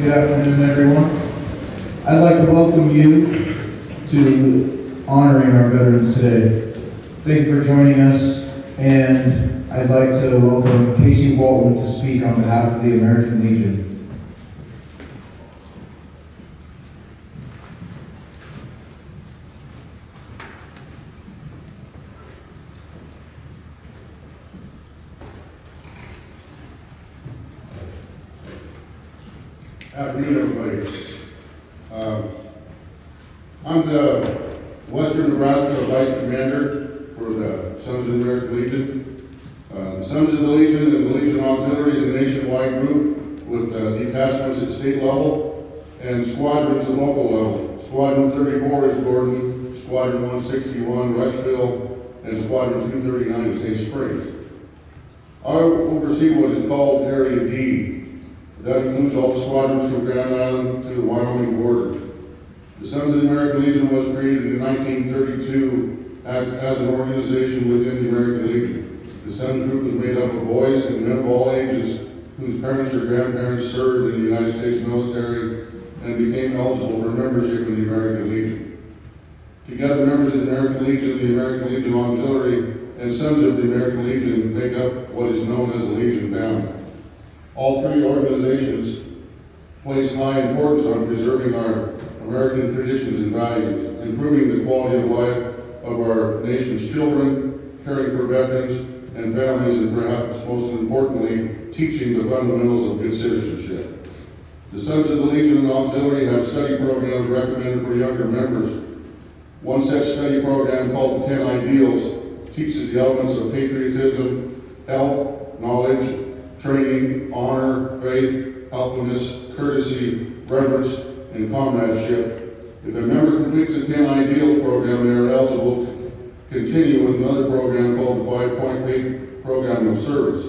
Good afternoon, everyone. I'd like to welcome you to honoring our veterans today. Thank you for joining us, and I'd like to welcome Casey Walton to speak on behalf of the American Legion. Afternoon, everybody. I'm the Western Nebraska Vice Commander for the Sons of the American Legion. The Sons of the Legion and the Legion Auxiliary is a nationwide group with detachments at state level and squadrons at local level. Squadron 34 is Gordon, Squadron 161 Rushville, and Squadron 239 is Hay Springs. I oversee what is called Area D. That includes all the squadrons from Grand Island to the Wyoming border. The Sons of the American Legion was created in 1932 as an organization within the American Legion. The Sons group was made up of boys and men of all ages whose parents or grandparents served in the United States military and became eligible for membership in the American Legion. Together, members of the American Legion, the American Legion Auxiliary, and Sons of the American Legion make up what is known as the Legion family. All three organizations place high importance on preserving our American traditions and values, improving the quality of life of our nation's children, caring for veterans and families, and perhaps most importantly, teaching the fundamentals of good citizenship. The Sons of the Legion and Auxiliary have study programs recommended for younger members. One such study program, called the 10 Ideals, teaches the elements of patriotism, health, knowledge, training, honor, faith, helpfulness, courtesy, reverence, and comradeship. If a member completes the 10 Ideals program, they are eligible to continue with another program called the 5-Point Program of Service.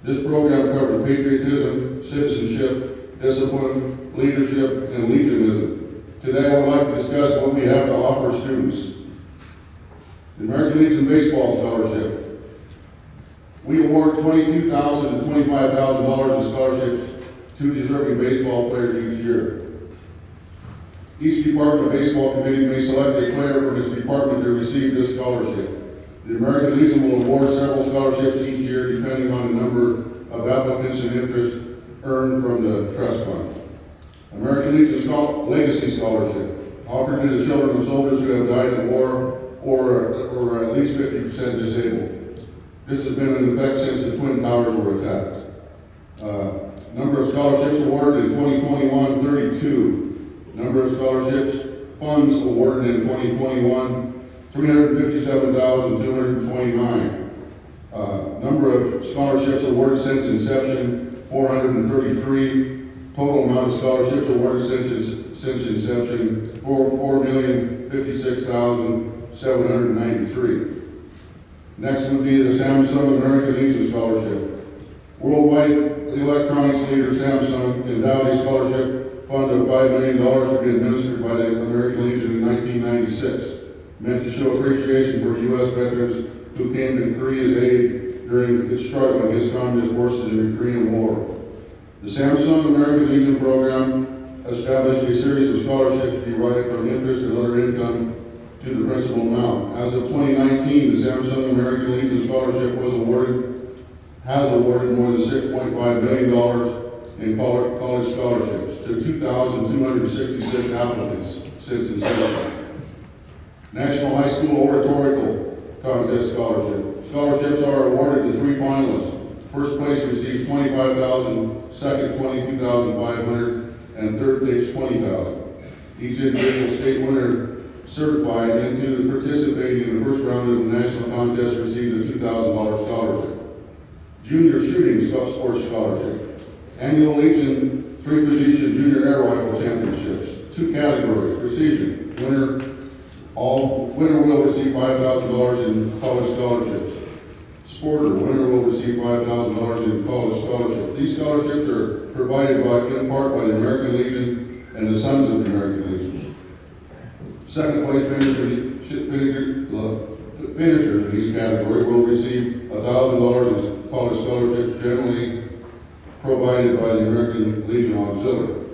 This program covers patriotism, citizenship, discipline, leadership, and legionism. Today I would like to discuss what we have to offer students. The American Legion Baseball Scholarship. We award $22,000 to $25,000 in scholarships to deserving baseball players each year. Each Department of Baseball Committee may select a player from its department to receive this scholarship. The American Legion will award several scholarships each year depending on the number of applicants and interest earned from the trust fund. American Legion Legacy Scholarship, offered to the children of soldiers who have died in war or at least 50% disabled. This has been in effect since the Twin Towers were attacked. Number of scholarships awarded in 2021, 32. Number of scholarships funds awarded in 2021, 357,229. Number of scholarships awarded since inception, 433. Total amount of scholarships awarded since inception, 4,056,793. Next would be the Samsung American Legion Scholarship. Worldwide electronics leader Samsung endowed a scholarship fund of $5 million to be administered by the American Legion in 1996, meant to show appreciation for U.S. veterans who came to Korea's aid during its struggle against communist forces in the Korean War. The Samsung American Legion program established a series of scholarships derived from interest and other income to the principal amount. As of 2019, the Samsung American Legion Scholarship has awarded more than $6.5 million in college scholarships to 2,266 applicants since inception. National High School Oratorical Contest Scholarship. Scholarships are awarded to 3 finalists. First place receives $25,000, second $22,500, and third takes $20,000. Each individual state winner certified into the participating in the first round of the national contest received a $2,000 scholarship. Junior Shooting Sports Scholarship. Annual Legion 3-position Junior Air Rifle Championships. 2 categories. Precision. Winner will receive $5,000 in college scholarships. Sporter. Winner will receive $5,000 in college scholarship. These scholarships are provided in part by the American Legion and the Sons of the American Legion. Second place finishers in each category will receive $1,000 in college scholarships generally provided by the American Legion Auxiliary.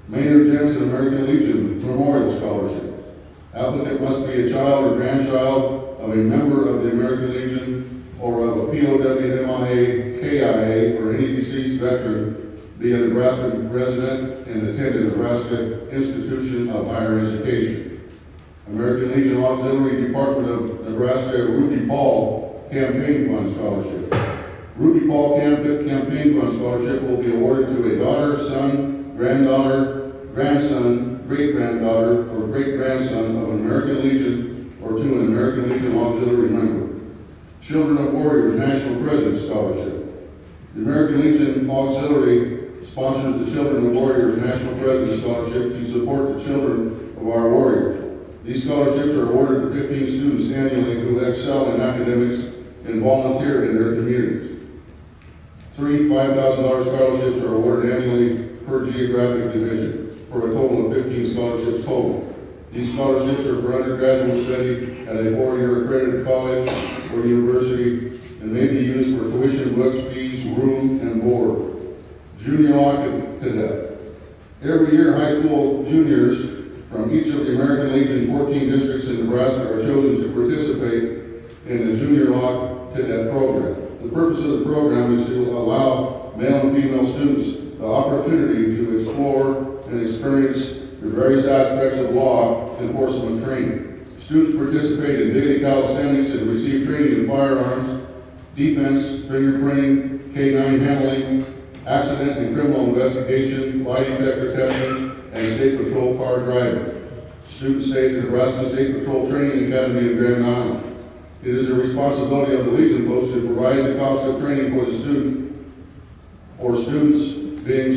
Maynard Jensen American Legion Memorial Scholarship. Applicant must be a child or grandchild of a member of the American Legion or of a POW, KIA, or any deceased veteran, be a Nebraska resident and attend a Nebraska institution of higher education. American Legion Auxiliary Department of Nebraska Ruby Paul Campaign Fund Scholarship. Ruby Paul Campaign Fund Scholarship will be awarded to a daughter, son, granddaughter, grandson, great-granddaughter, or great-grandson of an American Legion or to an American Legion Auxiliary member. Children of Warriors National President Scholarship. The American Legion Auxiliary sponsors the Children of Warriors National President Scholarship to support the children of our warriors. These scholarships are awarded to 15 students annually who excel in academics and volunteer in their communities. 3 $5,000 scholarships are awarded annually per geographic division, for a total of 15 scholarships total. These scholarships are for undergraduate study at a 4-year accredited college or university and may be used for tuition, books, fees, room, and board. Junior Law Cadet. Every year, high school juniors from each of the American Legion 14 districts in Nebraska are chosen to participate in the Junior Law Cadet program. The purpose of the program is to allow male and female students the opportunity to explore and experience the various aspects of law enforcement training. Students participate in daily calisthenics and receive training in firearms, defense, fingerprinting, K-9 handling, accident and criminal investigation, lie detector testing, and state patrol car driving. Students stay at the Nebraska State Patrol Training Academy in Grand Island. It is the responsibility of the Legion Post to provide the cost of training for the student or students being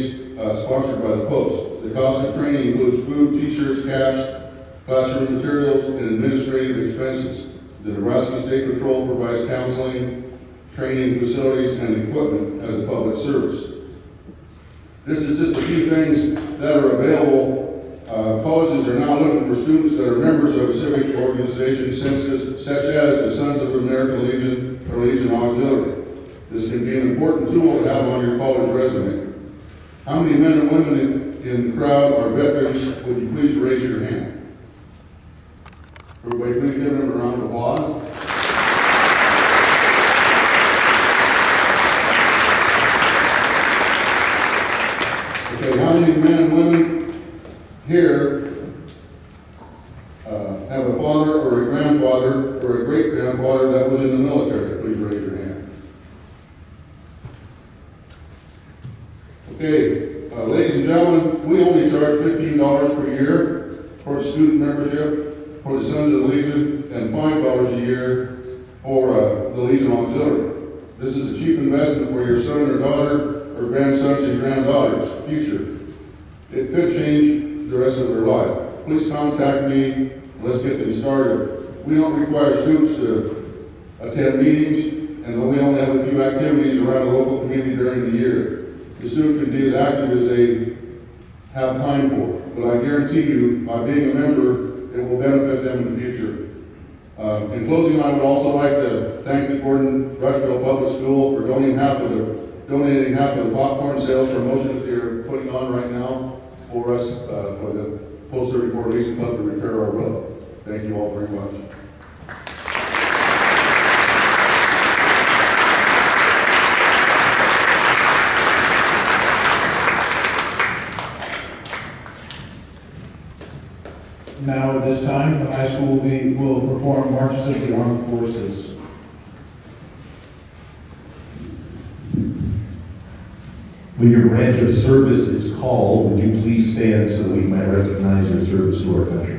sponsored by the Post. The cost of training includes food, t-shirts, caps, classroom materials, and administrative expenses. The Nebraska State Patrol provides counseling, training facilities, and equipment as a public service. This is just a few things that are available. Colleges are now looking for students that are members of a civic organization such as the Sons of American Legion or Legion Auxiliary. This can be an important tool to have on your college resume. How many men and women in the crowd are veterans? Would you please raise your hand? Everybody please give them a round of applause. Okay, how many men and women here have a father or a grandfather or a great-grandfather that was in the military? Please raise your hand. Okay, ladies and gentlemen, we only charge $15 per year for the student membership for the Sons of the Legion and $5 a year for the Legion Auxiliary. This is a cheap investment for your son or daughter or grandsons and granddaughters' future. It could change the rest of their life. Please contact me. Let's get them started. We don't require students to attend meetings, and we only have a few activities around the local community during the year. The student can be as active as they have time for, but I guarantee you, by being a member, it will benefit them in the future. In closing, I would also like to thank the Gordon Rushville Public School for donating half of the popcorn sales promotion that they're putting on right now for us, for the Post 34 Legion Club to repair our roof. Thank you all very much. Now at this time, the high school will perform marches of the armed forces. When your branch of service is called, would you please stand so that we might recognize your service to our country?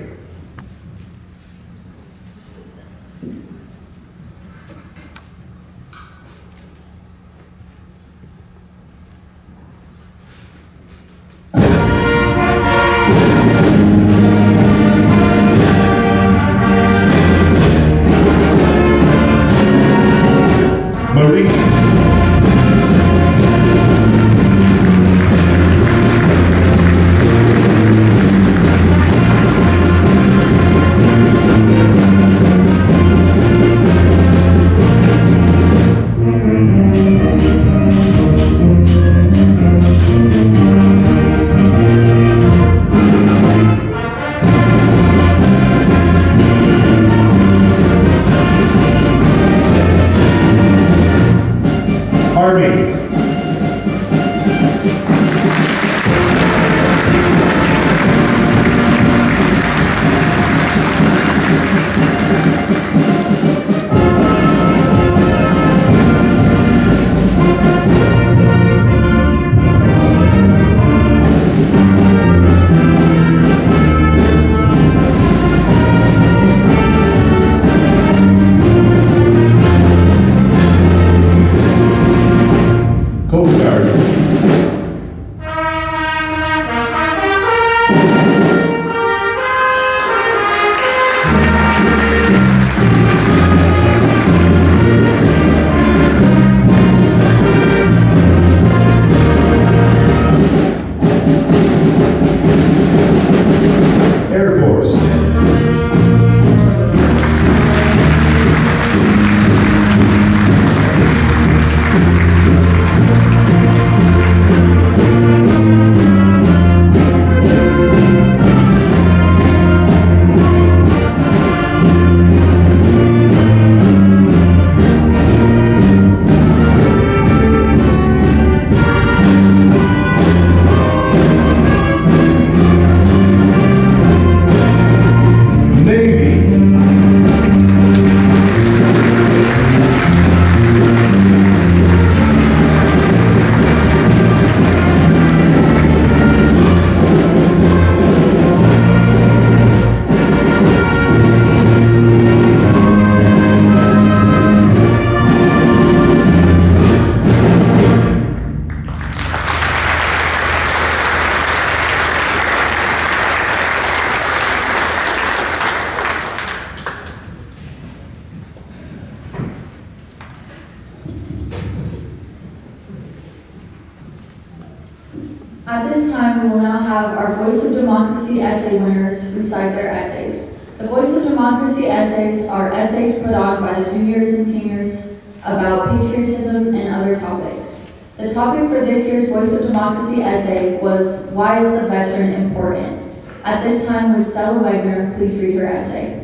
At this time, we will now have our Voice of Democracy essay winners recite their essays. The Voice of Democracy essays are essays put on by the juniors and seniors about patriotism and other topics. The topic for this year's Voice of Democracy essay was, "Why is the veteran important?" At this time, would Stella Wagner please read her essay?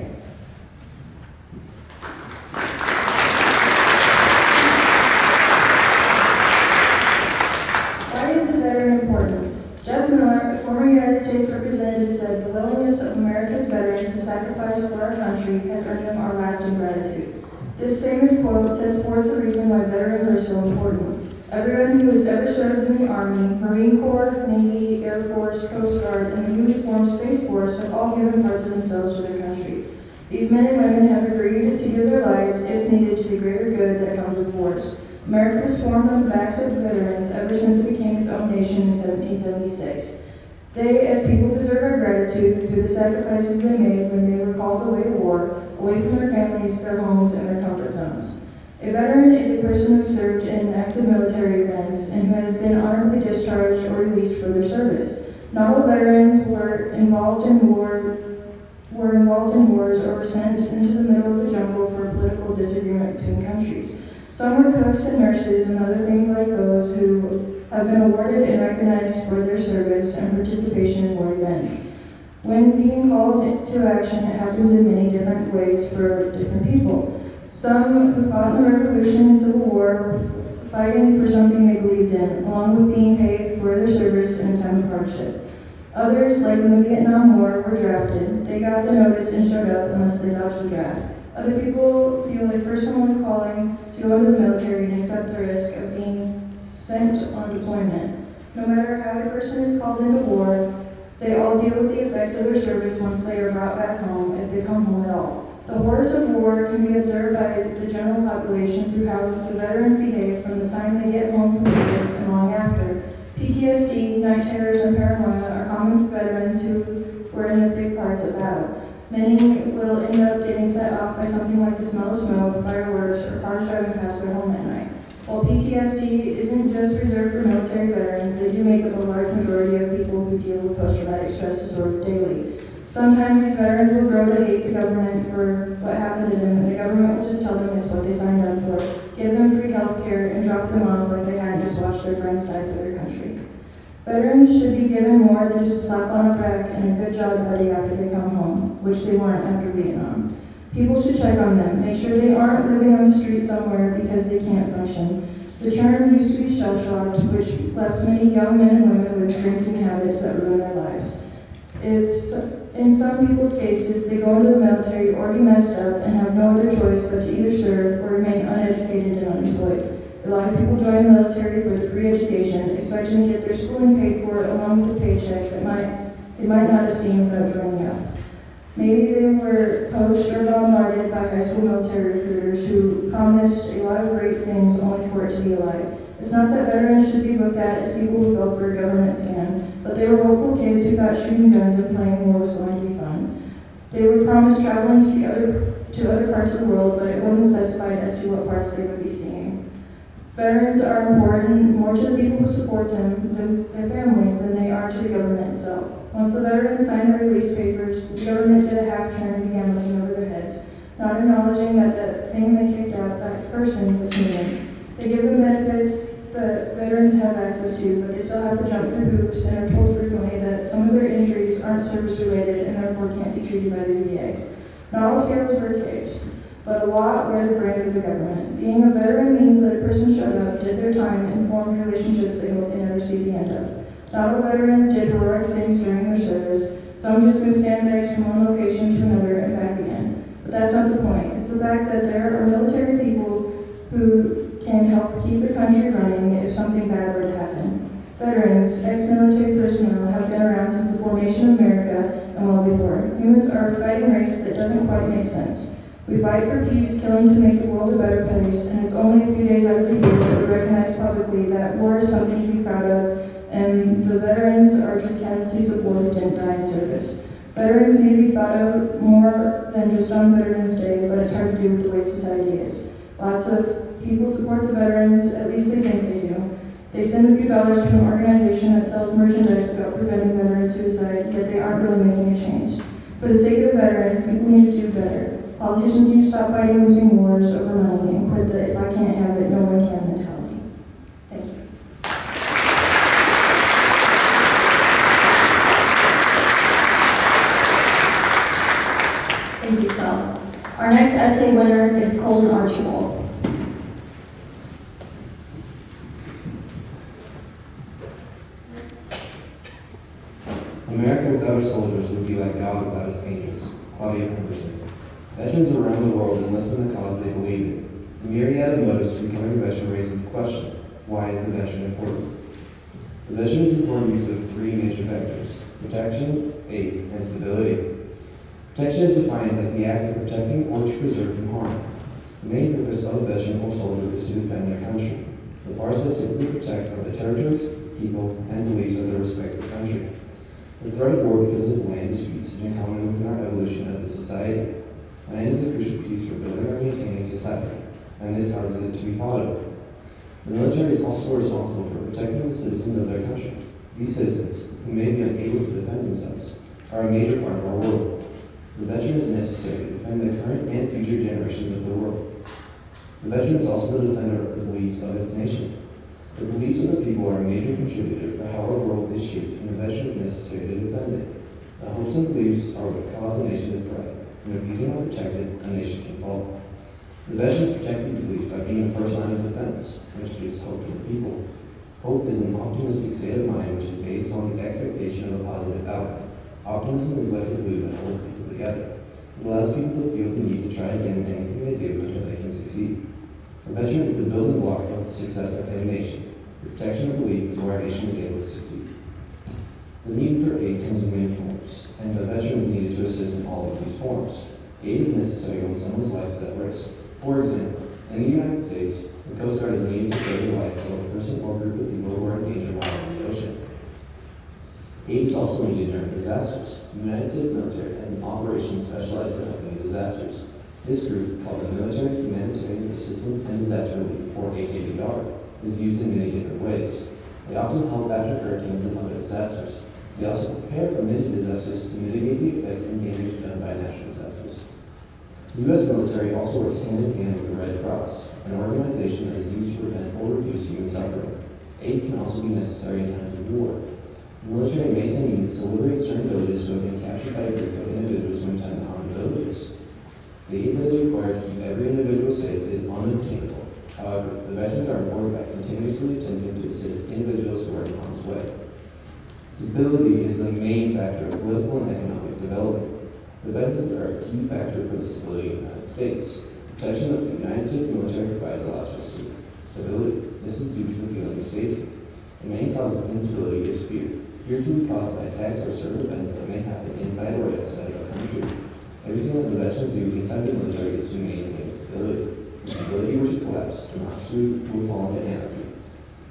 Why is the veteran important? Jeff Miller, a former United States representative, said, "The willingness of America's veterans to sacrifice for our country has earned them our lasting gratitude." This famous quote sets forth the reason why veterans are so important. Everyone who has ever served in the Army, Marine Corps, Navy, Air Force, Coast Guard, and the newly formed Space Force have all given parts of themselves to their country. These men and women have agreed to give their lives, if needed, to the greater good that comes with wars. America was formed on the backs of veterans ever since it became its own nation in 1776. They, as people, deserve our gratitude through the sacrifices they made when they were called away to war, away from their families, their homes, and their comfort zones. A veteran is a person who served in active military events and who has been honorably discharged or released for their service. Not all veterans were involved in wars or were sent into the middle of the jungle for a political disagreement between countries. Some were cooks and nurses and other things like those who have been awarded and recognized for their service and participation in war events. When being called to action, it happens in many different ways for different people. Some who fought in the Revolution and Civil War were fighting for something they believed in, along with being paid for their service in a time of hardship. Others, like in the Vietnam War, were drafted. They got the notice and showed up unless they dodged the draft. Other people feel a personal calling to go into the military and accept the risk of being sent on deployment. No matter how a person is called into war, they all deal with the effects of their service once they are brought back home, if they come home at all. The horrors of war can be observed by the general population through how the veterans behave from the time they get home from service and long after. PTSD, night terrors, and paranoia are common for veterans who were in the thick parts of battle. Many will end up getting set off by something like the smell of smoke, fireworks, or cars driving past their home at night. While PTSD isn't just reserved for military veterans, they do make up a large majority of people who deal with post-traumatic stress disorder daily. Sometimes these veterans will grow to hate the government for what happened to them, and the government will just tell them it's what they signed up for, give them free health care, and drop them off like they hadn't just watched their friends die for their country. Veterans should be given more than just a slap on a back and a good job buddy after they come home, which they weren't after Vietnam. People should check on them, make sure they aren't living on the street somewhere because they can't function. The term used to be shell-shocked, which left many young men and women with drinking habits that ruin their lives. In some people's cases, they go into the military already messed up and have no other choice but to either serve or remain uneducated and unemployed. A lot of people join the military for the free education, expecting to get their schooling paid for along with a paycheck that they might not have seen without joining up. Maybe they were poached or bombarded by high school military recruiters who promised a lot of great things only for it to be a lie. It's not that veterans should be looked at as people who fell for a government scam, but they were hopeful kids who thought shooting guns and playing war was going to be fun. They were promised traveling to other parts of the world, but it wasn't specified as to what parts they would be seeing. Veterans are important more to the people who support them, their families, than they are to the government itself. Once the veterans signed the release papers, the government did a half turn and began looking over their heads, not acknowledging that the thing that kicked out that person was human. They give them benefits that veterans have access to, but they still have to jump through hoops and are told frequently that some of their injuries aren't service-related and therefore can't be treated by the VA. Not all heroes wear capes, but a lot wear the brand of the government. Being a veteran means that a person showed up, did their time, and formed relationships they hope they never see the end of. Not all veterans did heroic things during their service. Some just moved sandbags from one location to another and back again. But that's not the point. It's the fact that there are military people who can help keep the country running if something bad were to happen. Veterans, ex-military personnel, have been around since the formation of America and well before. Humans are a fighting race that doesn't quite make sense. We fight for peace, killing to make the world a better place, and it's only a few days out of the year that we recognize publicly that war is something to be proud of, and the veterans are just casualties of war who didn't die in service. Veterans need to be thought of more than just on Veterans Day, but it's hard to do with the way society is. Lots of people support the veterans, at least they think they do. They send a few dollars to an organization that sells merchandise about preventing veteran suicide, yet they aren't really making a change. For the sake of the veterans, people need to do better. Politicians need to stop fighting losing wars over money and quit the "if I can't have it, no one can" mentality. Thank you. Thank you, Sal. Our next essay winner is Colton Archibald. America without its soldiers would be like God without his angels. Claudia Pemberton. Veterans around the world enlist in the cause they believe in. The myriad of motives for becoming a veteran raises the question, why is the veteran important? The veteran is important because of three major factors: protection, aid, and stability. Protection is defined as the act of protecting or to preserve from harm. The main purpose of a veteran or soldier is to defend their country. The parts that typically protect are the territories, people, and beliefs of their respective country. The threat of war because of land disputes is common within our evolution as a society. Land is a crucial piece for building or maintaining society, and this causes it to be fought over. The military is also responsible for protecting the citizens of their country. These citizens, who may be unable to defend themselves, are a major part of our world. The veteran is necessary to defend the current and future generations of the world. The veteran is also the defender of the beliefs of its nation. The beliefs of the people are a major contributor for how our world is shaped, and the veteran is necessary to defend it. The hopes and beliefs are what cause a nation to thrive, and if these are not protected, a nation can fall. The veterans protect these beliefs by being the first line of defense, which gives hope to the people. Hope is an optimistic state of mind which is based on the expectation of a positive outcome. Optimism is like a glue that holds people together. It allows people to feel the need to try again in anything they do until they can succeed. The veteran is the building block of the success of any nation. The protection of belief is where our nation is able to succeed. The need for aid comes in many forms, and the veteran is needed to assist in all of these forms. Aid is necessary when someone's life is at risk. For example, in the United States, the Coast Guard is needed to save the life of a person or group of people who are in danger while in the ocean. Aid is also needed during disasters. The United States military has an operation specialized for helping in disasters. This group, called the Military Humanitarian Assistance and Disaster Relief, or ATDR, is used in many different ways. They often help after hurricanes and other disasters. They also prepare for many disasters to mitigate the effects and damage done by natural disasters. The U.S. military also works hand in hand with the Red Cross, an organization that is used to prevent or reduce human suffering. Aid can also be necessary in times of war. The military may send units to liberate certain villages who have been captured by a group of individuals who intend to harm the villages. The aid that is required to keep every individual safe is unobtainable. However, the veterans are rewarded by continuously attempting to assist individuals who are in harm's way. Stability is the main factor of political and economic development. The veterans are a key factor for the stability of the United States. Protection that the United States military provides allows for stability. This is due to the feeling of safety. The main cause of instability is fear. Fear can be caused by attacks or certain events that may happen inside or outside of a country. Everything that the veterans do inside the military is to maintain stability. The stability were to collapse, democracy will fall into anarchy.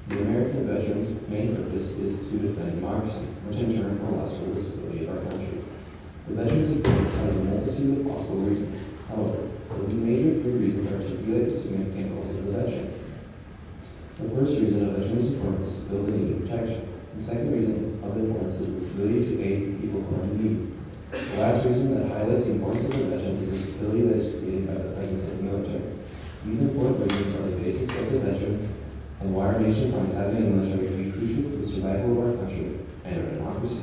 The American veterans' main purpose is to defend democracy, which in turn allows for the stability of our country. The veterans' importance has a multitude of possible reasons. However, the major three reasons articulate the significant roles of the veteran. The first reason a veteran is important is to fill the need of protection. The second reason of importance is the stability to aid people who are in need. The last reason that highlights the importance of the veteran is the stability that is created by the presence of the military. These important reasons are the basis of the veteran and why our nation finds having a military to be crucial for the survival of our country and our democracy.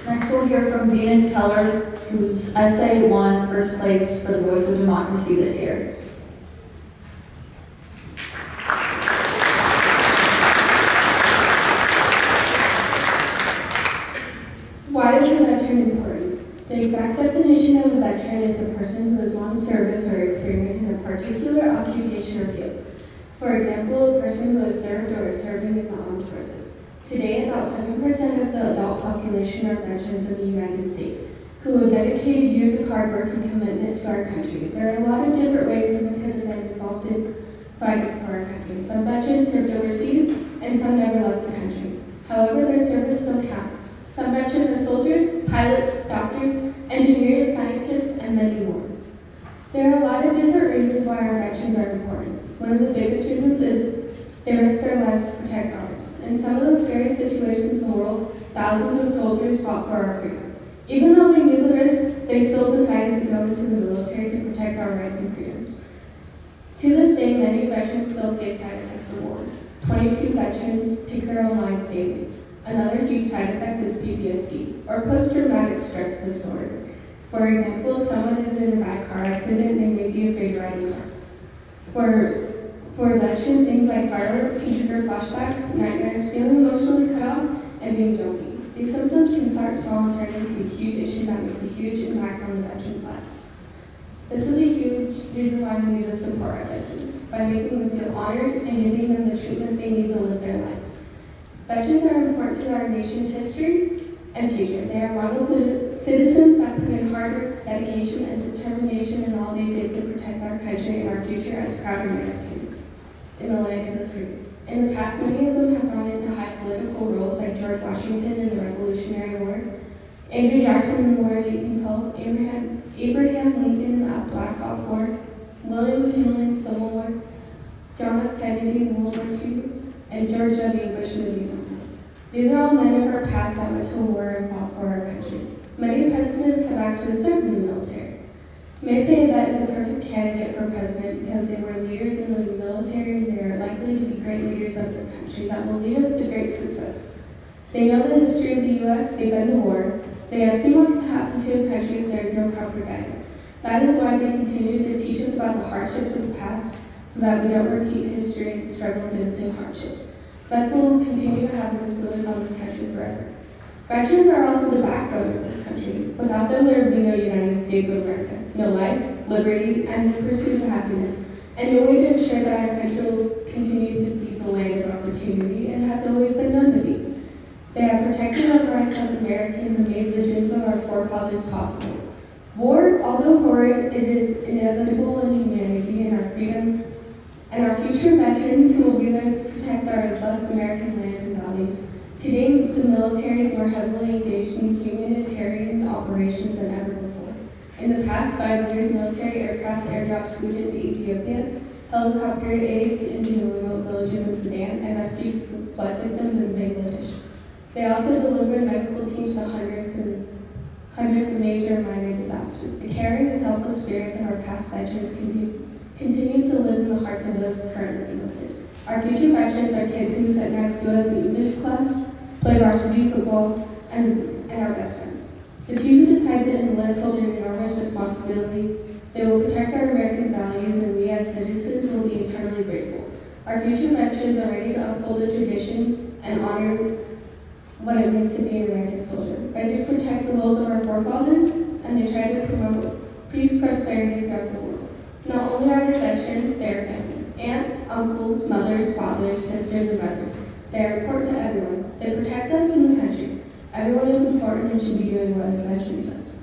Next, we'll hear from Venus Keller, whose essay won first place for the Voice of Democracy this year. Why is a veteran important? The exact definition of a veteran is a person who has long service or experience in a particular occupation or field. For example, a person who has served or is serving in the armed forces. Today, about 7% of the adult population are veterans of the United States, who have dedicated years of hard work and commitment to our country. There are a lot of different ways someone could have been involved in fighting for our country. Some veterans served overseas, and some never left the country. However, their service still counts. Some veterans are soldiers, pilots, doctors, engineers, scientists, and many more. There are a lot of different reasons why our veterans are important. One of the biggest reasons is they risk their lives to protect ours. In some of the scariest situations in the world, thousands of soldiers fought for our freedom. Even though they knew the risks, they still decided to go into the military to protect our rights and freedoms. To this day, many veterans still face side effects of war. 22 veterans take their own lives daily. Another huge side effect is PTSD, or post-traumatic stress disorder. For example, if someone is in a bad car accident, they may be afraid riding cars. For a veteran, things like fireworks can trigger flashbacks, nightmares, feeling emotionally cut off, and being jumpy. These symptoms can start small and turn into a huge issue that makes a huge impact on the veterans' lives. This is a huge reason why we need to support our veterans, by making them feel honored and giving them the treatment they need to live their lives. Veterans are important to our nation's history and future. They are model citizens that put in hard work, dedication, and determination in all they did to protect our country and our future as proud Americans in the land of the free. In the past, many of them have gone into high political roles like George Washington in the Revolutionary War, Andrew Jackson in the War of 1812, Abraham Lincoln in the Black Hawk War, William McKinley in the Civil War, John F. Kennedy in World War II, and George W. Bush in the Vietnam War. These are all men of our past that went to war and fought for our country. Many presidents have actually served in the military. May say that is a perfect candidate for president because they were leaders in the military and they are likely to be great leaders of this country that will lead us to great success. They know the history of the U.S., they've been to war, they have seen what can happen to a country if there's no proper guidance. That is why they continue to teach us about the hardships of the past so that we don't repeat history and struggle through the same hardships. Vets will continue to have an influence on this country forever. Veterans are also the backbone of the country. Without them, there would be no United States of America, no life, liberty, and the pursuit of happiness, and no way to ensure that our country will continue to be the land of opportunity it has always been known to be. They have protected our rights as Americans and made the dreams of our forefathers possible. War, although horrid, it is inevitable in humanity and our freedom, and our future veterans who will be there to protect our blessed American lands and values. Today, the military is more heavily engaged in humanitarian operations than ever before. In the past 5 years, military aircrafts airdropped food into Ethiopia, helicopter aids into remote villages in Sudan, and rescued flood victims in Bangladesh. They also delivered medical teams to hundreds of major and minor disasters. The caring and selfless spirits of our past veterans continue to live in the hearts of those currently enlisted. Our future veterans are kids who sit next to us in English class, play varsity football, and our best friends. The few who decide to enlist hold an enormous responsibility. They will protect our American values, and we as citizens will be eternally grateful. Our future veterans are ready to uphold the traditions and honor what it means to be an American soldier, ready to protect the wills of our forefathers, and they try to promote peace, prosperity throughout the world. Not only are they veterans, they are family. Aunts, uncles, mothers, fathers, sisters, and brothers. They are important to everyone. They protect us and the country. Everyone is important and should be doing what a veteran does.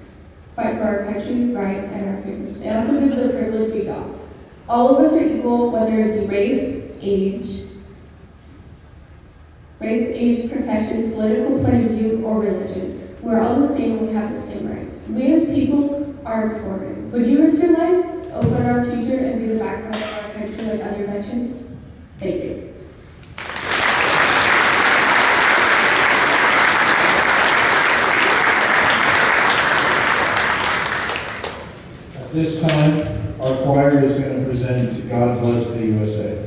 Fight for our country, rights, and our freedoms. They also give the privilege we got. All of us are equal, whether it be race, age, professions, political point of view, or religion. We're all the same and we have the same rights. We as people are important. Would you risk your life, open our future, and be the backbone of our country like other veterans? Thank you. At this time, our choir is going to present God Bless the USA.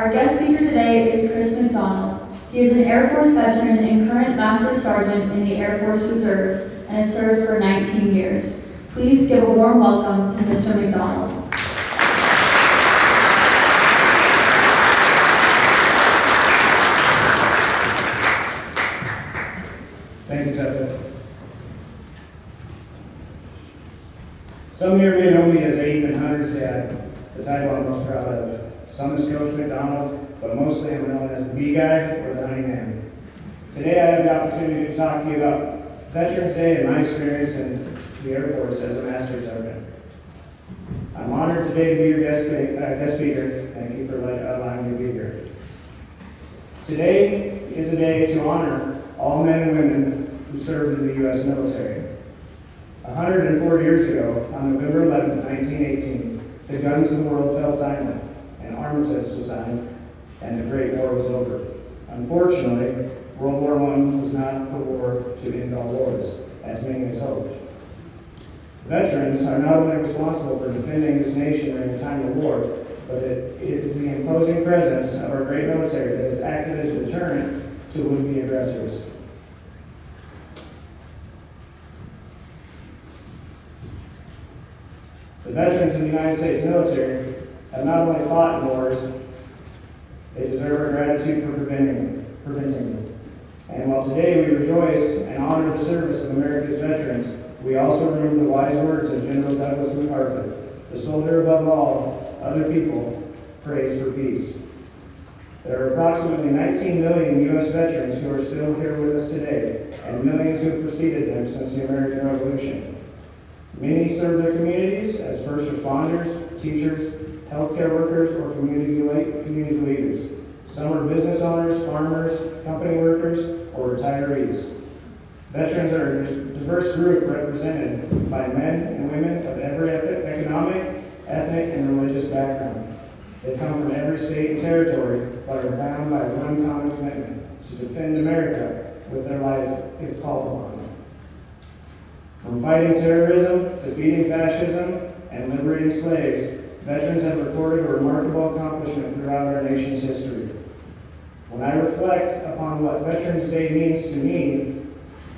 Our guest speaker today is Chris McDonald. He is an Air Force veteran and current Master Sergeant in the Air Force Reserves and has served for 19 years. Please give a warm welcome to Mr. McDonald. Thank you, Tessa. Some here may know me as Abe and Hunter's dad, the title I'm most proud of. Some as Coach McDonald, but mostly I'm known as the B guy or the honey man. Today I have the opportunity to talk to you about Veterans Day and my experience in the Air Force as a Master Sergeant. I'm honored today to be your guest speaker. Thank you for allowing me to be here. Today is a day to honor all men and women who served in the U.S. military. 104 years ago, on November 11, 1918, the guns of the world fell silent, an armistice was signed, and the Great War was over. Unfortunately, World War I was not the war to end all wars, as many had hoped. Veterans are not only responsible for defending this nation during a time of war, but it is the imposing presence of our great military that has acted as a deterrent to would-be aggressors. The veterans of the United States military have not only fought in wars, they deserve our gratitude for preventing them. And while today we rejoice and honor the service of America's veterans, we also remember the wise words of General Douglas MacArthur: "The soldier above all other people prays for peace." There are approximately 19 million U.S. veterans who are still here with us today, and millions who have preceded them since the American Revolution. Many serve their communities as first responders, teachers, healthcare workers, or community leaders. Some are business owners, farmers, company workers, or retirees. Veterans are a diverse group represented by men and women of every economic, ethnic, and religious background. They come from every state and territory, but are bound by one common commitment: to defend America with their life if called upon. From fighting terrorism, defeating fascism, and liberating slaves, veterans have recorded a remarkable accomplishment throughout our nation's history. When I reflect upon what Veterans Day means to me,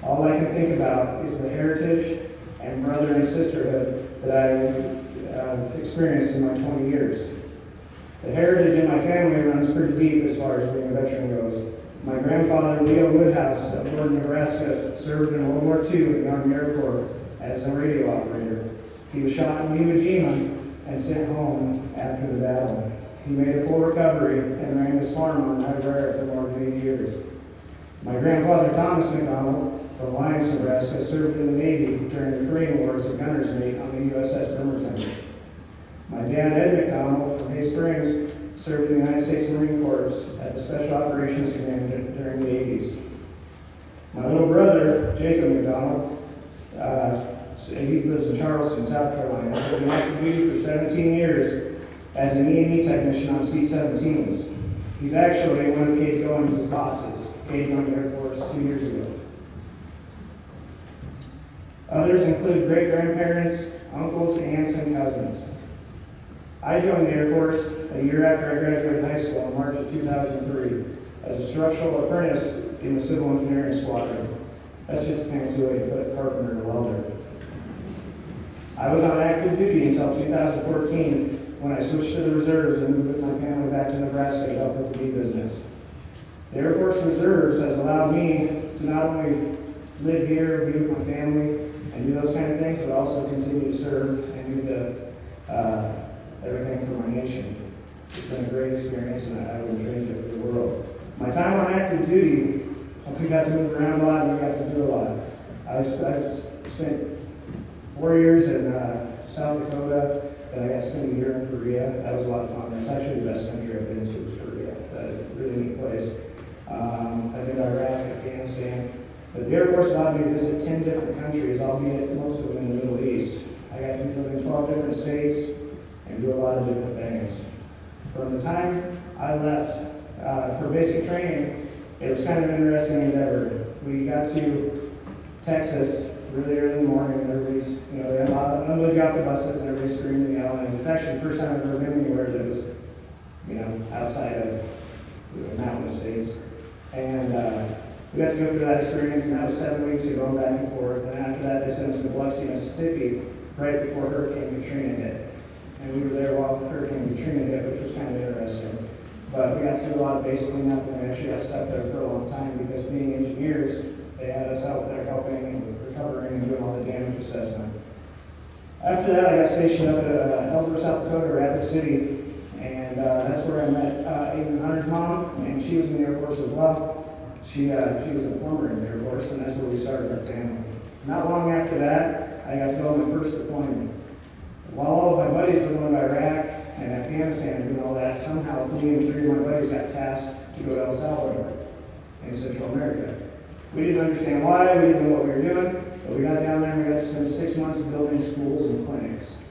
all I can think about is the heritage and brother and sisterhood that I've experienced in my 20 years. The heritage in my family runs pretty deep as far as being a veteran goes. My grandfather, Leo Woodhouse of Gordon, Nebraska, served in World War II in the Army Air Corps as a radio operator. He was shot in Iwo Jima and sent home after the battle. He made a full recovery and ran his farm on Niobrara for more than 8 years. My grandfather, Thomas McDonald, from Lyons, Nebraska, served in the Navy during the Korean War as a gunner's mate on the USS Bremerton. My dad, Ed McDonald, from Hay Springs, served in the United States Marine Corps as the Special Operations Commander during the 80s. My little brother, Jacob McDonald, he lives in Charleston, South Carolina. He's been active duty for 17 years as an E&E technician on C-17s. He's actually one of Kate Goins' bosses. Kate joined the Air Force 2 years ago. Others include great-grandparents, uncles, aunts, and cousins. I joined the Air Force a year after I graduated high school in March of 2003 as a structural apprentice in the Civil Engineering Squadron. That's just a fancy way to put carpenter or welder. I was on active duty until 2014 when I switched to the reserves and moved with my family back to Nebraska to help with the bee business. The Air Force Reserves has allowed me to not only live here, be with my family, and do those kind of things, but also continue to serve and do everything for my nation. It's been a great experience, and I wouldn't change it for the world. My time on active duty, we got to move around a lot, and we got to do a lot. I've spent 4 years in South Dakota, and I got to spend a year in Korea. That was a lot of fun. That's actually the best country I've been to is Korea. That's a really neat place. I've been to Iraq, Afghanistan. But the Air Force allowed me to visit 10 different countries, albeit most of them in the Middle East. I got to live in 12 different states and do a lot of different things. From the time I left for basic training, it was kind of an interesting endeavor. We got to Texas really early in the morning, and everybody's, they unload you off the buses, and everybody's screaming and yelling. And it's actually the first time I've ever been anywhere that was outside of mountain states. And we got to go through that experience, and that was 7 weeks of going back and forth. And after that, they sent us to Biloxi, Mississippi, right before Hurricane Katrina hit. And we were there while Hurricane Katrina hit, which was kind of interesting. But we got to do a lot of base cleanup, and we actually got stuck there for a long time because being engineers, they had us out there helping and recovering and doing all the damage assessment. After that, I got stationed up at Ellsworth, South Dakota, Rapid City, and that's where I met Aiden Hunter's mom, and she was in the Air Force as well. She was a plumber in the Air Force, and that's where we started our family. Not long after that, I got to go on my first deployment. While all of my buddies were going to Iraq and Afghanistan and doing all that, somehow me and 3 of my buddies got tasked to go to El Salvador in Central America. We didn't understand why, we didn't know what we were doing, but we got down there and we got to spend 6 months building schools and clinics.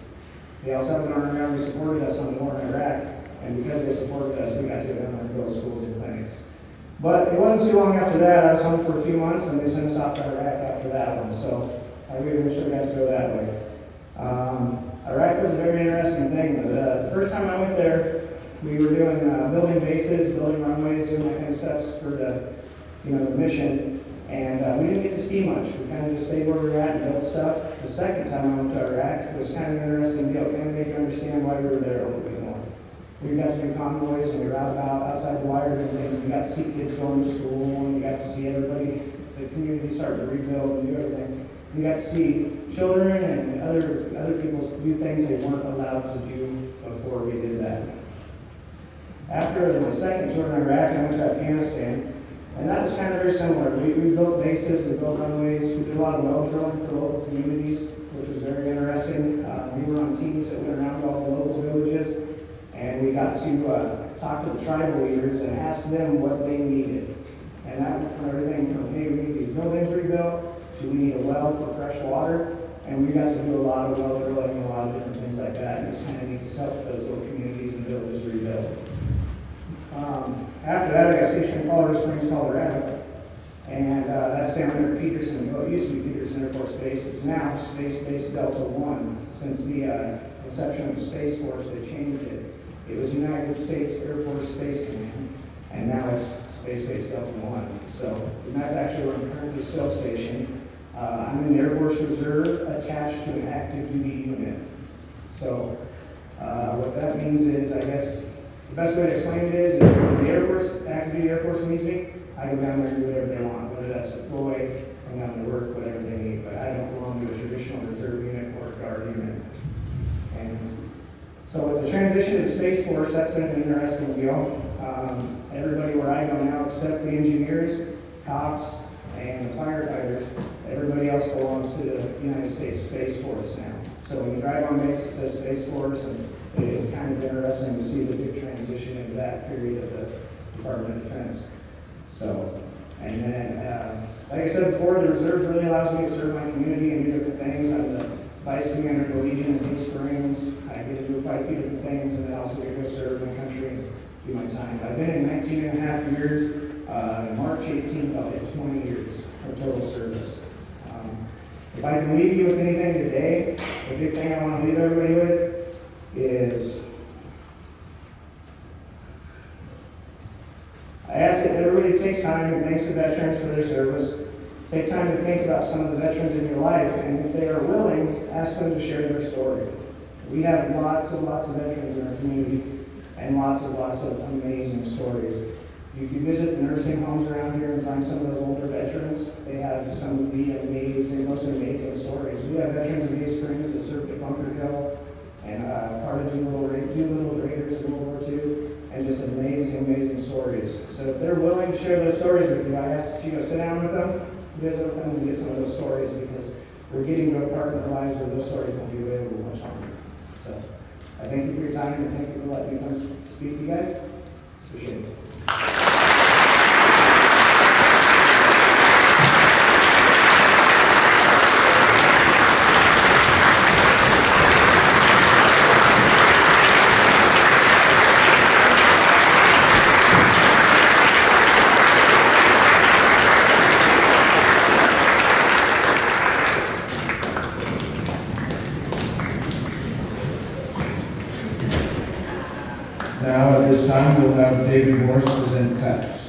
The El Salvadoran Army supported us on the war in Iraq, and because they supported us, we got to go down there and build schools and clinics. But it wasn't too long after that, I was home for a few months, and they sent us off to Iraq after that one, so I really wish I got to go that way. Iraq was a very interesting thing. The first time I went there, we were doing building bases, building runways, doing that kind of stuff for the mission, and we didn't get to see much. We kind of just stayed where we were at and built stuff. The second time I went to Iraq, it was kind of an interesting deal. Kind of make you understand why we were there a little bit more. We got to do convoys, and we were out about outside the wire and things. We got to see kids going to school, and we got to see everybody, the community start to rebuild and do everything. We got to see children and other people do things they weren't allowed to do before we did that. After my second tour in Iraq, I went to Afghanistan, and that was kind of very similar. We built bases, we built runways, we did a lot of well drilling for local communities, which was very interesting. We were on teams that went around to all the local villages, and we got to talk to the tribal leaders and ask them what they needed. And that went from everything from, hey, we need these buildings rebuilt, to we need a well for fresh water, and we got to do a lot of well drilling and a lot of different things like that. And it was kind of neat to help those little communities and villages rebuild. After that, I got stationed in Colorado Springs, Colorado, and that's down there at Peterson. Well, it used to be Peterson Air Force Base. It's now Space Base Delta 1. Since the inception of the Space Force, they changed it. It was United States Air Force Space Command, and now it's Space Base Delta 1. So that's actually where I'm currently still stationed. I'm in the Air Force Reserve attached to an active duty unit. So what that means is, I guess, the best way to explain it is when the Air Force, active duty Air Force needs me, I go down there and do whatever they want, whether that's deploy, come down to work, whatever they need. But I don't belong to a traditional reserve unit or guard unit. And so with the transition to the Space Force, that's been an interesting deal. Everybody where I go now, except the engineers, cops, and the firefighters, everybody else belongs to the United States Space Force now. So when you drive on base, it says Space Force, and it's kind of interesting to see the big transition into that period of the Department of Defense. So, and then, like I said before, the reserve really allows me to serve my community and do different things. I'm the Vice Commander of the Legion in Big Springs. I get to do quite a few different things, and then also get to go serve my country and do my time. I've been in 19 and a half years. March 18th, I'll hit 20 years of total service. If I can leave you with anything today, the big thing I want to leave everybody with is I ask that everybody takes time and thanks the veterans for their service. Take time to think about some of the veterans in your life, and if they are willing, ask them to share their story. We have lots of veterans in our community, and lots of amazing stories. If you visit the nursing homes around here and find some of those older veterans, they have some of the most amazing stories. We have veterans in Bay Springs that served at Bunker Hill and part of Doolittle Raiders in World War II, and just amazing stories. So if they're willing to share those stories with you, I ask that you go sit down with them, visit with them, and get some of those stories, because we're getting to a part in our lives where those stories won't be available much longer. So I thank you for your time, and thank you for letting me come speak to you guys. Appreciate it. Now, at this we'll have David Morris present taps.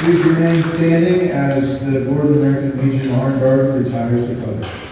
Please remain standing as the Board of American Legion Honor Guard retires the pledge.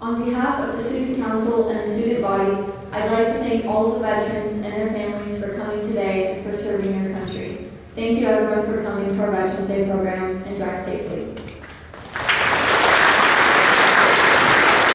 On behalf of the Student Council and the student body, I'd like to thank all of the veterans and their families for coming today and for serving your country. Thank you everyone for coming to our Veterans Day program, and drive safely.